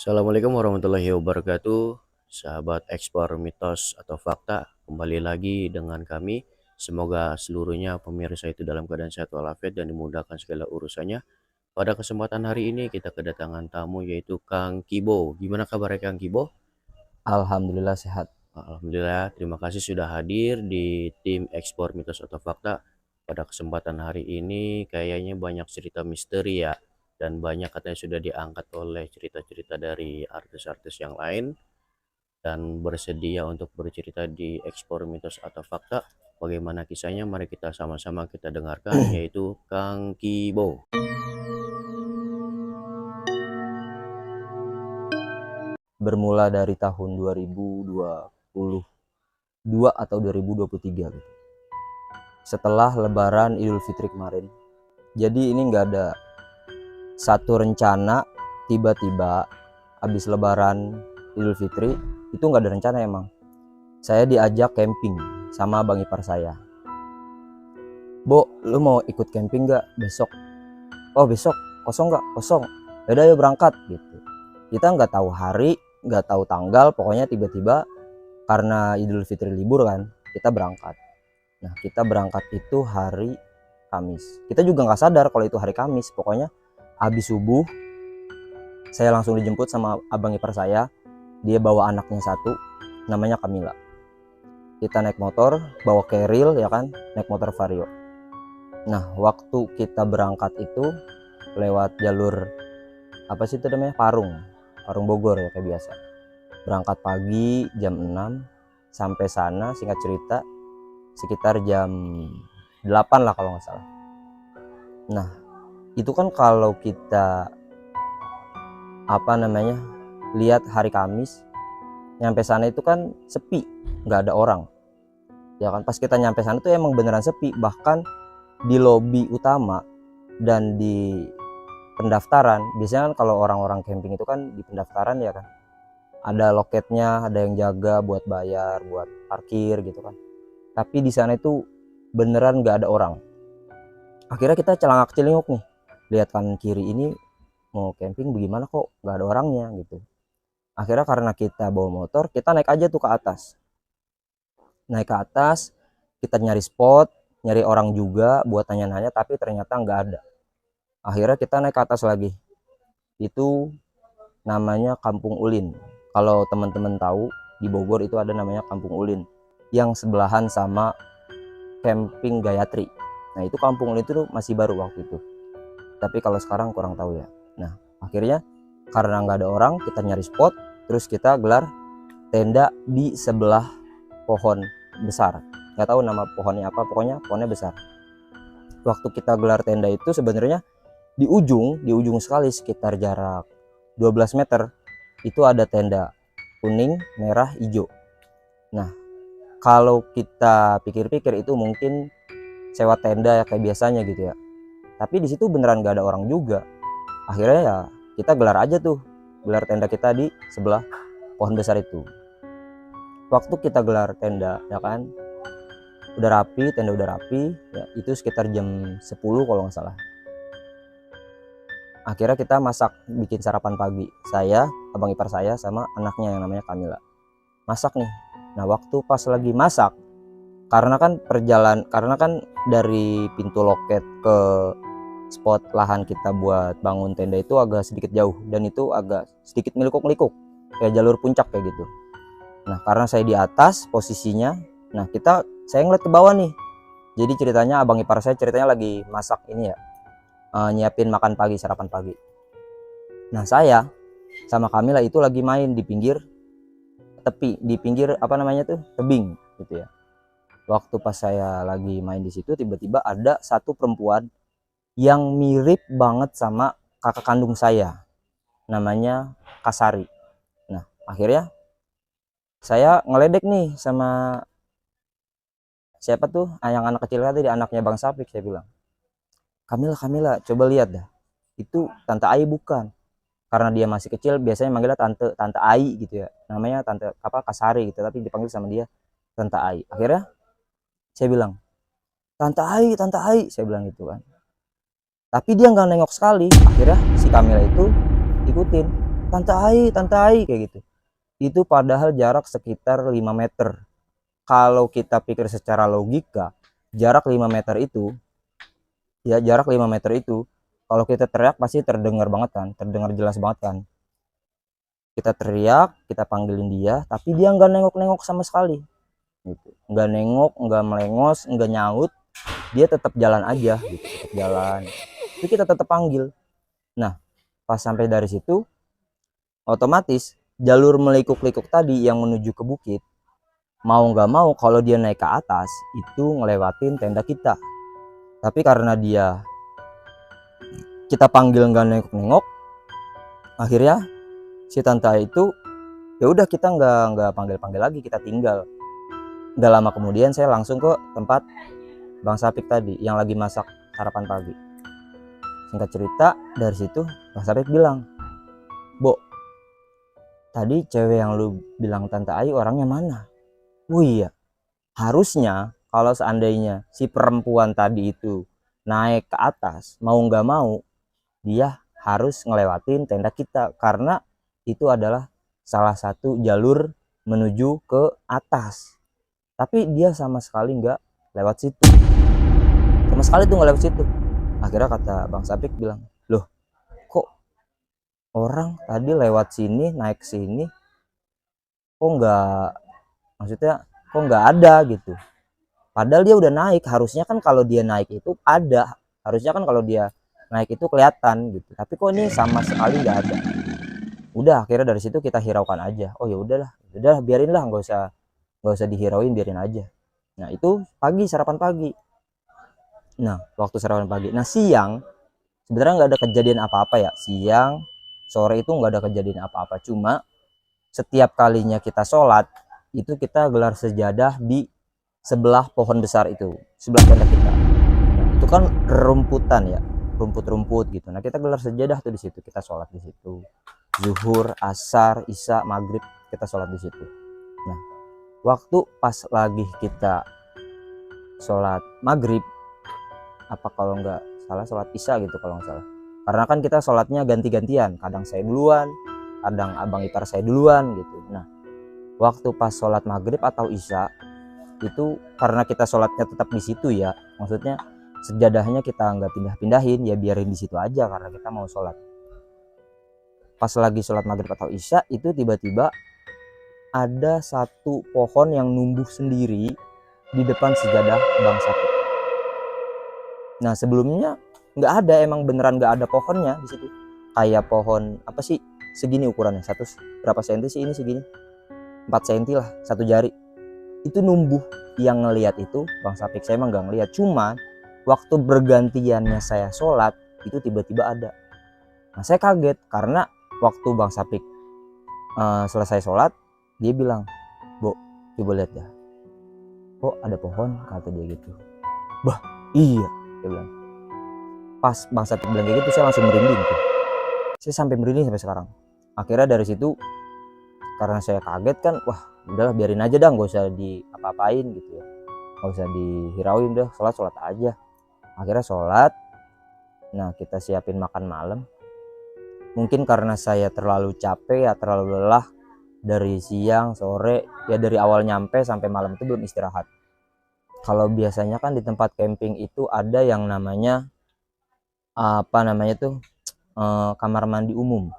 Assalamualaikum warahmatullahi wabarakatuh, sahabat ekspor mitos atau fakta. Kembali lagi dengan kami. Semoga seluruhnya pemirsa itu dalam keadaan sehat walafiat dan dimudahkan segala urusannya. Pada kesempatan hari ini kita kedatangan tamu yaitu Kang Kibo. Gimana kabar Kang Kibo? Alhamdulillah sehat. Alhamdulillah, terima kasih sudah hadir di tim ekspor mitos atau fakta. Pada kesempatan hari ini kayaknya banyak cerita misteri ya. Dan banyak katanya sudah diangkat oleh cerita-cerita dari artis-artis yang lain. Dan bersedia untuk bercerita di ekspor mitos atau fakta. Bagaimana kisahnya? Mari kita sama-sama kita dengarkan yaitu Kang Kibo. Bermula dari tahun 2022 atau 2023 gitu. Setelah Lebaran Idul Fitri kemarin. Jadi ini nggak ada satu rencana, tiba-tiba habis Lebaran Idul Fitri itu nggak ada rencana emang. Saya diajak camping sama bang ipar saya. Bo, lu mau ikut camping nggak besok? Oh besok kosong nggak? Kosong. Yaudah ayo berangkat gitu. Kita nggak tahu hari, nggak tahu tanggal, pokoknya tiba-tiba karena Idul Fitri libur kan, kita berangkat. Nah kita berangkat itu hari Kamis. Kita juga nggak sadar kalau itu hari Kamis. Pokoknya habis subuh saya langsung dijemput sama abang ipar saya. Dia bawa anaknya satu, namanya Kamila. Kita naik motor, bawa keril ya kan, naik motor Vario. Nah waktu kita berangkat itu lewat jalur apa sih itu namanya, Parung Bogor ya kayak biasa. Berangkat pagi jam 6, sampai sana singkat cerita sekitar jam 8 lah kalau nggak salah. Nah itu kan kalau kita lihat hari Kamis, nyampe sana itu kan sepi, nggak ada orang ya kan. Pas kita nyampe sana tuh emang beneran sepi, bahkan di lobi utama dan di pendaftaran, biasanya kan kalau orang-orang camping itu kan di pendaftaran ya kan, ada loketnya, ada yang jaga buat bayar, buat parkir gitu kan. Tapi di sana itu beneran nggak ada orang. Akhirnya kita celangak celinguk nih, lihat kanan kiri ini mau camping bagaimana kok nggak ada orangnya gitu. Akhirnya karena kita bawa motor, kita naik aja tuh ke atas. Naik ke atas, kita nyari spot, nyari orang juga buat tanya-nanya, tapi ternyata nggak ada. Akhirnya kita naik ke atas lagi. Itu namanya Kampung Ulin. Kalau teman-teman tahu, di Bogor itu ada namanya Kampung Ulin yang sebelahan sama camping Gayatri. Nah itu Kampung Ulin itu masih baru waktu itu, tapi kalau sekarang kurang tahu ya. Nah akhirnya karena nggak ada orang, kita nyari spot, terus kita gelar tenda di sebelah pohon besar. Nggak tahu nama pohonnya apa, pokoknya pohonnya besar. Waktu kita gelar tenda itu sebenarnya di ujung sekali, sekitar jarak 12 meter itu ada tenda kuning, merah, hijau. Nah kalau kita pikir-pikir itu mungkin sewa tenda ya kayak biasanya gitu ya, tapi di situ beneran gak ada orang juga. Akhirnya ya kita gelar aja tuh, gelar tenda kita di sebelah pohon besar itu. Waktu kita gelar tenda ya kan, udah rapi, tenda udah rapi ya, itu sekitar jam 10 kalau nggak salah. Akhirnya kita masak, bikin sarapan pagi, saya, abang ipar saya sama anaknya yang namanya Kamila masak nih. Nah waktu pas lagi masak, karena kan dari pintu loket ke spot lahan kita buat bangun tenda itu agak sedikit jauh, dan itu agak sedikit melikuk-melikuk kayak jalur puncak kayak gitu. Nah karena saya di atas posisinya, nah saya ngeliat ke bawah nih. Jadi ceritanya abang ipar saya ceritanya lagi masak ini ya, nyiapin makan pagi, sarapan pagi. Nah saya sama Kamila itu lagi main di pinggir tepi, di pinggir tebing gitu ya. Waktu pas saya lagi main di situ, tiba-tiba ada satu perempuan yang mirip banget sama kakak kandung saya, namanya Kasari. Nah akhirnya saya ngeledek nih sama siapa tuh, yang anak kecil tadi, anaknya Bang Sapik. Saya bilang, Kamila, Kamila, coba lihat dah, itu Tante Ai bukan? Karena dia masih kecil biasanya manggilnya tante tante Ai gitu ya, namanya tante Kasari gitu, tapi dipanggil sama dia Tante Ai. Akhirnya saya bilang, Tante Ai, Tante Ai, saya bilang gitu kan. Tapi dia nggak nengok sekali. Akhirnya si Kamila itu ikutin. Tante Ai kayak gitu. Itu padahal jarak sekitar 5 meter. Kalau kita pikir secara logika, jarak 5 meter itu, ya jarak 5 meter itu, kalau kita teriak pasti terdengar banget kan, terdengar jelas banget kan. Kita teriak, kita panggilin dia, tapi dia nggak nengok-nengok sama sekali. Gitu. Nggak nengok, nggak melengos, nggak nyaut, dia tetap jalan aja, gitu, tetap jalan. Itu kita tetap panggil. Nah, pas sampai dari situ, otomatis jalur melikuk-likuk tadi yang menuju ke bukit, mau nggak mau kalau dia naik ke atas itu ngelewatin tenda kita. Tapi karena dia kita panggil nggak nengok-nengok, akhirnya si tante itu ya udah kita nggak panggil-panggil lagi, kita tinggal. Nggak lama kemudian saya langsung ke tempat Bang Sapik tadi yang lagi masak sarapan pagi. Singkat cerita, dari situ Bang Sapik bilang, "Bo, tadi cewek yang lu bilang Tante Ayu orangnya mana?" Oh iya, harusnya kalau seandainya si perempuan tadi itu naik ke atas, mau nggak mau dia harus ngelewatin tenda kita karena itu adalah salah satu jalur menuju ke atas. Tapi dia sama sekali nggak lewat situ, sama sekali tuh nggak lewat situ. Akhirnya kata Bang Sapik bilang, loh kok orang tadi lewat sini naik sini kok nggak, maksudnya kok nggak ada gitu, padahal dia udah naik. Harusnya kan kalau dia naik itu ada, harusnya kan kalau dia naik itu kelihatan gitu, tapi kok ini sama sekali nggak ada. Udah akhirnya dari situ kita hiraukan aja, oh ya udahlah, udah biarin lah, nggak usah dihirauin, biarin aja. Nah itu pagi, sarapan pagi. Nah waktu sarapan pagi, nah siang sebenarnya nggak ada kejadian apa-apa ya, siang sore itu nggak ada kejadian apa-apa, cuma setiap kalinya kita sholat itu kita gelar sejadah di sebelah pohon besar itu, sebelah tenda kita. Nah, itu kan rumputan ya, rumput-rumput gitu. Nah kita gelar sejadah tuh di situ, kita sholat di situ. Zuhur, asar, isya, maghrib kita sholat di situ. Nah waktu pas lagi kita sholat maghrib, apa kalau nggak salah sholat isya gitu kalau nggak salah, karena kan kita sholatnya ganti-gantian, kadang saya duluan, kadang abang ipar saya duluan gitu. Nah waktu pas sholat maghrib atau isya itu, karena kita sholatnya tetap di situ ya, maksudnya sejadahnya kita nggak pindah-pindahin ya, biarin di situ aja karena kita mau sholat. Pas lagi sholat maghrib atau isya itu tiba-tiba ada satu pohon yang numbuh sendiri di depan sejadah Bang Sapik. Nah sebelumnya nggak ada, emang beneran nggak ada pohonnya di situ. Kayak pohon apa sih, segini ukurannya, satu berapa senti sih ini, segini 4 senti lah, satu jari. Itu numbuh. Yang ngelihat itu Bang Sapik, saya emang nggak ngelihat, cuman waktu bergantiannya saya sholat itu tiba-tiba ada. Nah saya kaget karena waktu Bang Sapik selesai sholat, dia bilang, "Bo, coba lihat ya, kok ada pohon," kata dia gitu. "Bah iya," dia bilang. Pas Bang Sapik bilang kayak gitu, saya langsung merinding tuh, saya sampai merinding sampai sekarang. Akhirnya dari situ karena saya kaget kan, wah udahlah biarin aja dah, gak usah di apa-apain gitu ya, gak usah dihirauin, udah sholat aja. Akhirnya sholat. Nah kita siapin makan malam. Mungkin karena saya terlalu capek ya, terlalu lelah dari siang sore ya, dari awal nyampe sampai malam itu belum istirahat. Kalau biasanya kan di tempat camping itu ada yang namanya apa namanya tuh, kamar mandi umum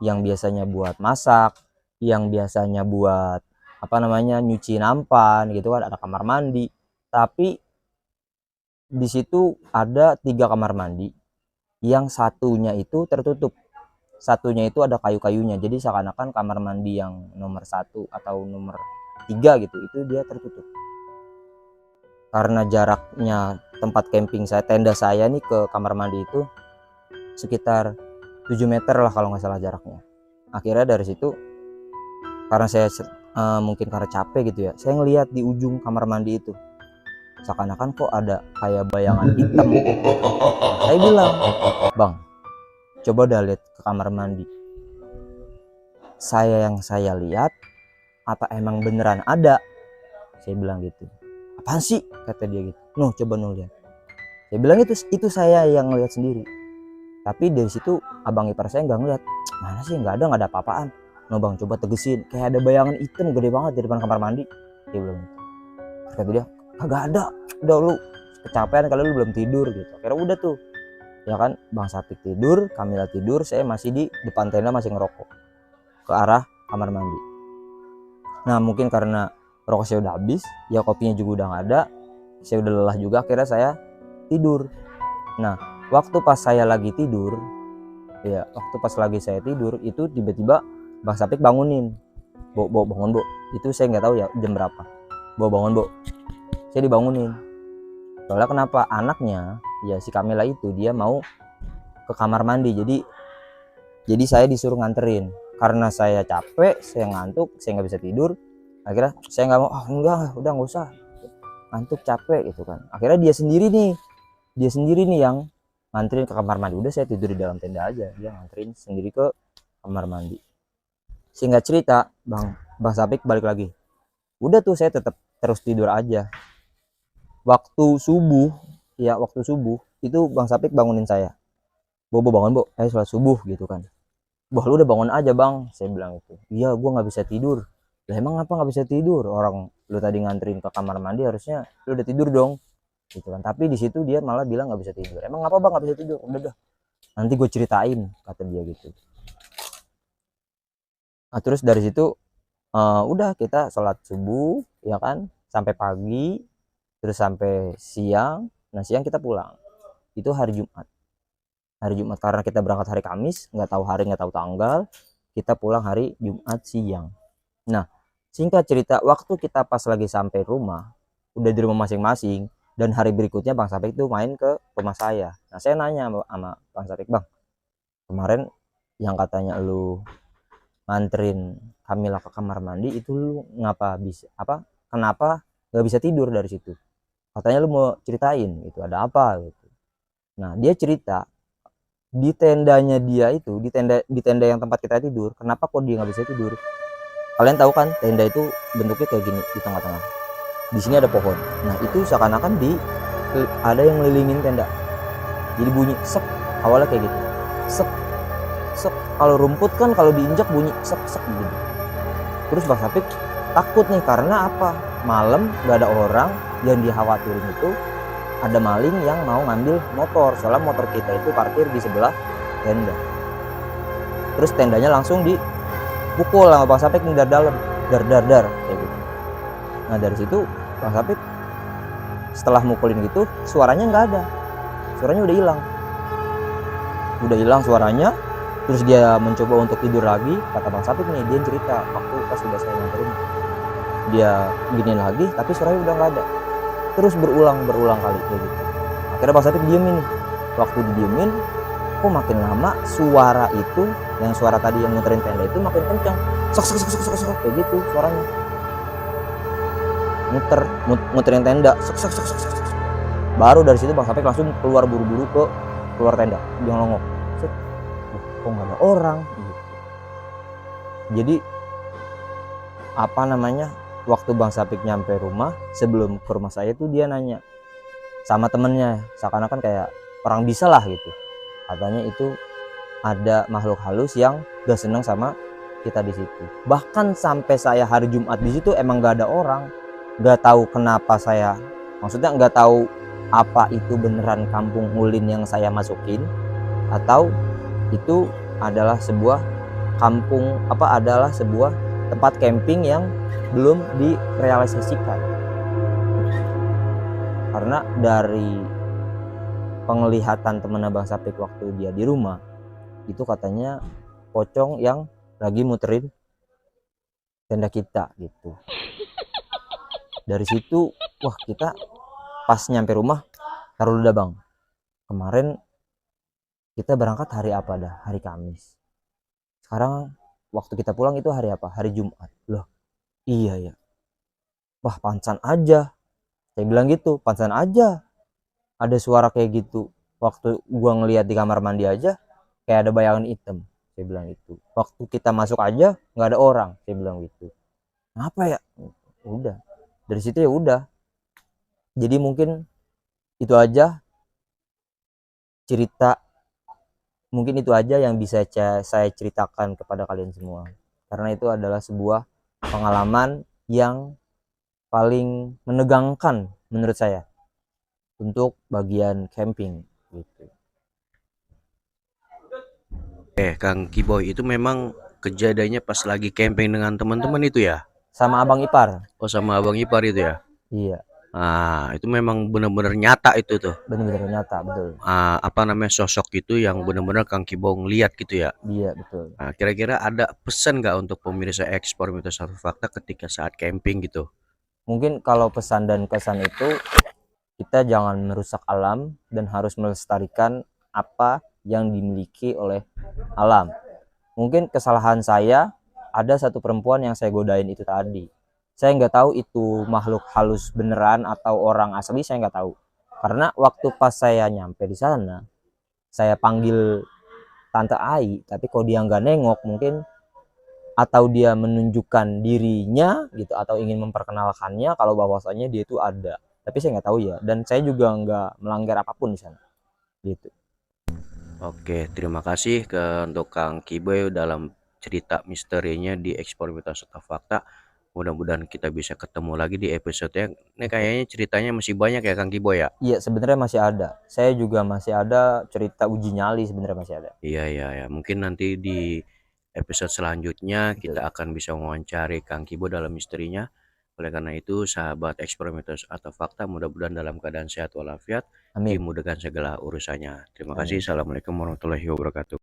yang biasanya buat masak, yang biasanya buat apa namanya nyuci nampan gitu kan, ada kamar mandi. Tapi di situ ada 3 kamar mandi, yang satunya itu tertutup, satunya itu ada kayu-kayunya, jadi seakan-akan kamar mandi yang nomor 1 atau nomor 3 gitu itu dia tertutup. Karena jaraknya tempat camping saya, tenda saya nih ke kamar mandi itu sekitar 7 meter lah kalau nggak salah jaraknya. Akhirnya dari situ karena saya mungkin karena capek gitu ya, saya ngelihat di ujung kamar mandi itu seakan-akan kok ada kayak bayangan hitam. Saya bilang, "Bang, coba dah lihat ke kamar mandi." Yang saya lihat apa emang beneran ada? Saya bilang gitu. "Apaan sih?" kata dia gitu. "Nuh, coba nuh lihat." Saya bilang itu saya yang ngelihat sendiri. Tapi dari situ abang ipar saya nggak ngeliat. mana sih, nggak ada apa-apaan. No bang, coba tegesin, kayak ada bayangan hitam gede banget di depan kamar mandi, dia bilang gitu. Kata dia, kagak ada, udah lu kecapean kali, lu belum tidur gitu. Akhirnya udah tuh, ya kan, Bang Sapik tidur, Kamila tidur, saya masih di depan tenda masih ngerokok ke arah kamar mandi. Nah mungkin karena rokok saya udah habis, ya kopinya juga udah nggak ada, saya udah lelah juga, akhirnya saya tidur. Nah waktu pas saya lagi tidur, ya waktu pas lagi saya tidur itu tiba-tiba Bang Sapik bangunin, Bo bangun Bo, itu saya nggak tahu ya jam berapa, Bo bangun Bo, saya dibangunin. Soalnya kenapa, anaknya ya si Kamila itu dia mau ke kamar mandi, jadi saya disuruh nganterin. Karena saya capek, saya ngantuk, saya nggak bisa tidur, akhirnya saya nggak mau, enggak, udah nggak usah, ngantuk capek gitu kan. Akhirnya dia sendiri nih yang nganterin ke kamar mandi. Udah saya tidur di dalam tenda aja, dia nganterin sendiri ke kamar mandi. Singkat cerita, bang Sapik balik lagi. Udah tuh saya tetap terus tidur aja. Waktu subuh itu Bang Sapik bangunin saya, Bobo bangun Bo, ayo sholat subuh gitu kan. Wah lu udah bangun aja bang, saya bilang itu. Iya gue nggak bisa tidur. Lah emang apa nggak bisa tidur, orang lu tadi nganterin ke kamar mandi, harusnya lu udah tidur dong gitu kan. Tapi di situ dia malah bilang nggak bisa tidur. Emang apa bang nggak bisa tidur, udah dah nanti gue ceritain, kata dia gitu. Nah terus dari situ udah kita sholat subuh ya kan, sampai pagi, terus sampai siang. Nah siang kita pulang, itu hari Jumat karena kita berangkat hari Kamis, nggak tahu hari nggak tahu tanggal, kita pulang hari Jumat siang. Nah singkat cerita, waktu kita pas lagi sampai rumah, udah di rumah masing-masing, dan hari berikutnya Bang Sapik tuh main ke rumah saya. Nah saya nanya sama Bang Sapik, bang kemarin yang katanya lu nganterin Kamila ke kamar mandi itu, lu ngapa bisa apa, kenapa nggak bisa tidur dari situ, katanya lu mau ceritain gitu, ada apa gitu. Nah dia cerita, di tendanya dia itu, di tenda yang tempat kita tidur, kenapa kok dia nggak bisa tidur. Kalian tahu kan tenda itu bentuknya kayak gini, di tengah-tengah di sini ada pohon. Nah itu seakan-akan ada yang ngelilingin tenda, jadi bunyi sek, awalnya kayak gitu, sek sek. Kalau rumput kan kalau diinjak bunyi sek sek gitu. Terus Bang Sapik takut nih, karena apa, malam gak ada orang, yang dikhawatirin itu ada maling yang mau ngambil motor, soalnya motor kita itu parkir di sebelah tenda. Terus tendanya langsung dipukul sama Bang Sapik dari dalam, dar kayak gitu. Nah dari situ Bang Sapik setelah mukulin gitu, suaranya nggak ada, suaranya udah hilang suaranya. Terus dia mencoba untuk tidur lagi, kata Bang Sapik nih, dia cerita waktu pas udah saya nganterin, dia giniin lagi tapi suaranya udah nggak ada. Terus berulang kali kayak gitu. Akhirnya Bang Sapik diemin nih. Waktu didiemin, kok makin lama suara itu, yang suara tadi yang muterin tenda itu makin kencang, sok kayak gitu suaranya, muterin tenda, sok. Baru dari situ Bang Sapik langsung keluar buru-buru ke keluar tenda, dia ngelongok, kok nggak ada orang gitu. Jadi apa namanya, waktu Bang Sapik nyampe rumah, sebelum ke rumah saya tuh dia nanya sama temennya, seakan-akan kayak orang bisa lah gitu, katanya itu ada makhluk halus yang gak seneng sama kita di situ. Bahkan sampai saya hari Jumat di situ emang gak ada orang, gak tahu kenapa saya, maksudnya gak tahu apa itu beneran kampung ulin yang saya masukin, atau itu adalah sebuah adalah sebuah tempat camping yang belum direalisasikan. Karena dari penglihatan temen Bang Sapik waktu dia di rumah, itu katanya pocong yang lagi muterin tenda kita gitu. Dari situ wah, kita pas nyampe rumah, taruh dulu dah bang, kemarin kita berangkat hari apa dah, hari Kamis, sekarang waktu kita pulang itu hari apa, hari Jumat. Loh iya ya, wah pantesan aja, saya bilang gitu, pantesan aja ada suara kayak gitu. Waktu gua ngeliat di kamar mandi aja kayak ada bayangan hitam, saya bilang itu. Waktu kita masuk aja nggak ada orang, saya bilang gitu. Apa ya, udah dari situ ya udah. Jadi mungkin itu aja cerita Mungkin itu aja yang bisa saya ceritakan kepada kalian semua, karena itu adalah sebuah pengalaman yang paling menegangkan menurut saya untuk bagian camping gitu. Kang Kiboy, itu memang kejadiannya pas lagi camping dengan teman-teman itu ya? Sama abang ipar. Oh, sama abang ipar itu ya? Iya, Ah, itu memang benar-benar nyata itu tuh. benar-benar nyata, betul. Apa namanya, sosok itu yang benar-benar Kang Kiboy lihat gitu ya? Iya, betul. Nah, kira-kira ada pesan nggak untuk pemirsa ekspor mitos atau fakta ketika saat camping gitu? Mungkin kalau pesan dan kesan itu, kita jangan merusak alam dan harus melestarikan apa yang dimiliki oleh alam. Mungkin kesalahan saya, ada satu perempuan yang saya godain itu tadi. Saya nggak tahu itu makhluk halus beneran atau orang asli, saya nggak tahu. Karena waktu pas saya nyampe di sana, saya panggil Tante Ai, tapi kok dia nggak nengok, mungkin atau dia menunjukkan dirinya gitu, atau ingin memperkenalkannya kalau bahwasanya dia itu ada. Tapi saya nggak tahu ya, dan saya juga nggak melanggar apapun di sana gitu. Oke, terima kasih untuk Kang Kiboy dalam cerita misterinya di ekspor mitos atau fakta. Mudah-mudahan kita bisa ketemu lagi di episode yang ini, Oke. kayaknya ceritanya masih banyak ya Kang Kiboy ya. Iya, sebenarnya masih ada. Saya juga masih ada cerita uji nyali, sebenarnya masih ada. Iya, iya, ya. Mungkin nanti di episode selanjutnya kita Betul. akan bisa mewawancari Kang Kibo dalam misterinya. Oleh karena itu, sahabat eksperimentus atau fakta, mudah-mudahan dalam keadaan sehat walafiat, Amin. dimudahkan segala urusannya. Terima kasih. Amin. Assalamualaikum warahmatullahi wabarakatuh.